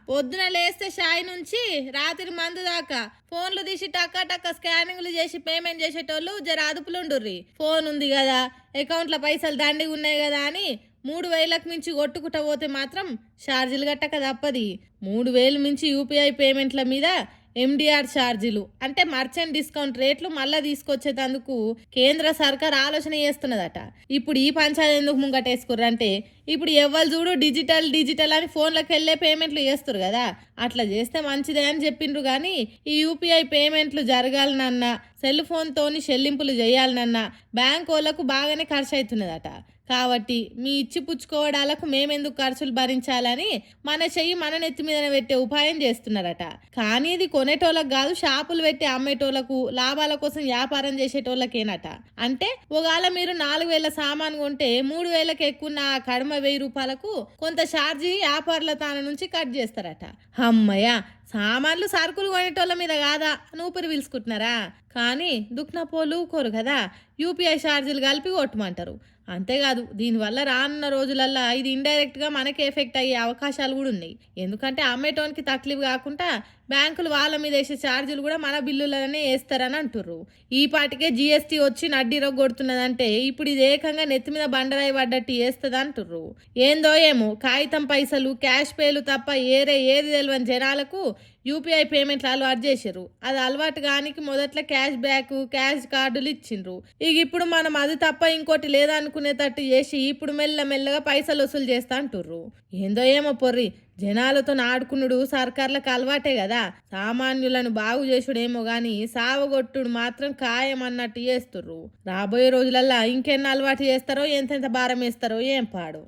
పొద్దున లేస్తే షాయి నుంచి రాత్రి మందు దాకా ఫోన్లు తీసి టక్క టక్క స్కానింగ్లు చేసి పేమెంట్ చేసేటోళ్ళు జర అదుపులుండుర్రి. ఫోన్ ఉంది కదా, అకౌంట్లో పైసలు దండిగా ఉన్నాయి కదా అని 3,000లకు మించి కొట్టుకుంటా పోతే మాత్రం ఛార్జీలు కట్టక తప్పది. 3,000 మించి యూపీఐ పేమెంట్ల మీద ఎండిఆర్ ఛార్జీలు అంటే మర్చెంట్ డిస్కౌంట్ రేట్లు మళ్ళా తీసుకొచ్చేటందుకు కేంద్ర సర్కార్ ఆలోచన చేస్తున్నదట. ఇప్పుడు ఈ పంచాయతీ ఎందుకు ముంగటేసుకుర్రంటే ఇప్పుడు ఎవ్వరు చూడు డిజిటల్ డిజిటల్ అని ఫోన్లకు వెళ్ళే పేమెంట్లు చేస్తారు కదా, అట్లా చేస్తే మంచిదే అని చెప్పిండ్రు. కానీ ఈ యూపీఐ పేమెంట్లు జరగాలనన్నా సెల్ ఫోన్తోని చెల్లింపులు చేయాలనన్నా బ్యాంక్ వాళ్ళకు బాగానే ఖర్చు అవుతున్నదట. కాబట్టి మీ ఇచ్చి పుచ్చుకోవడాలకు మేమెందుకు ఖర్చులు భరించాలని మన చెయ్యి మన నెత్తి మీద పెట్టే ఉపాయం చేస్తున్నారట. కానీ ఇది కొనేటోళ్ళకు కాదు, షాపులు పెట్టి అమ్మేటోళ్లకు లాభాల కోసం వ్యాపారం చేసేటోళ్ళకేనట. అంటే ఒకవేళ మీరు 4,000 సామాను కొంటే 3,000కి ఎక్కువ కడమ 1,000 రూపాయలకు కొంత ఛార్జీ వ్యాపారుల తాన నుంచి కట్ చేస్తారట. అమ్మయ్య, సామాన్లు సరుకులు కొనేటోళ్ళ మీద కాదా నూపిరి పిలుచుకుంటున్నారా? కానీ దుక్నపోలు కోరు కదా, యూపీఐ ఛార్జీలు కలిపి కొట్టమంటారు. అంతేకాదు దీనివల్ల రానున్న రోజులల్లో ఇది ఇండైరెక్ట్గా మనకి ఎఫెక్ట్ అయ్యే అవకాశాలు కూడా ఉన్నాయి. ఎందుకంటే అమ్మేటోనికి తక్లీఫ్ కాకుండా బ్యాంకులు వాళ్ళ మీద వేసే ఛార్జీలు కూడా మన బిల్లులనే వేస్తారని అంటుర్రు. ఈ పాటికే జీఎస్టీ వచ్చి నడ్డీరో కొడుతున్నదంటే ఇప్పుడు ఇది ఏకంగా నెత్తి మీద బండరాయి పడ్డట్టు వేస్తుంది అంటుర్రు. ఏందో ఏమో కాగితం పైసలు క్యాష్ పేలు తప్ప ఏది తెలియని జనాలకు యూపీఐ పేమెంట్లు అలవాటు చేసారు. అది అలవాటు కానికి మొదట్లో క్యాష్ బ్యాక్ క్యాష్ కార్డులు ఇచ్చిండ్రు. ఇక ఇప్పుడు మనం అది తప్ప ఇంకోటి లేదనుకునేటట్టు చేసి ఇప్పుడు మెల్లమెల్లగా పైసలు వసూలు చేస్తా అంటుర్రు. ఏందో ఏమో పొర్రి, జనాలతో ఆడుకునుడు సర్కార్లకు అలవాటే కదా. సామాన్యులను బాగు చేసుడేమో గాని సావగొట్టుడు మాత్రం ఖాయం అన్నట్టు చేస్తుర్రు. రాబోయే రోజులల్లా ఇంకెన్ని అలవాటు చేస్తారో ఎంతెంత భారం వేస్తారో ఏం పాడు.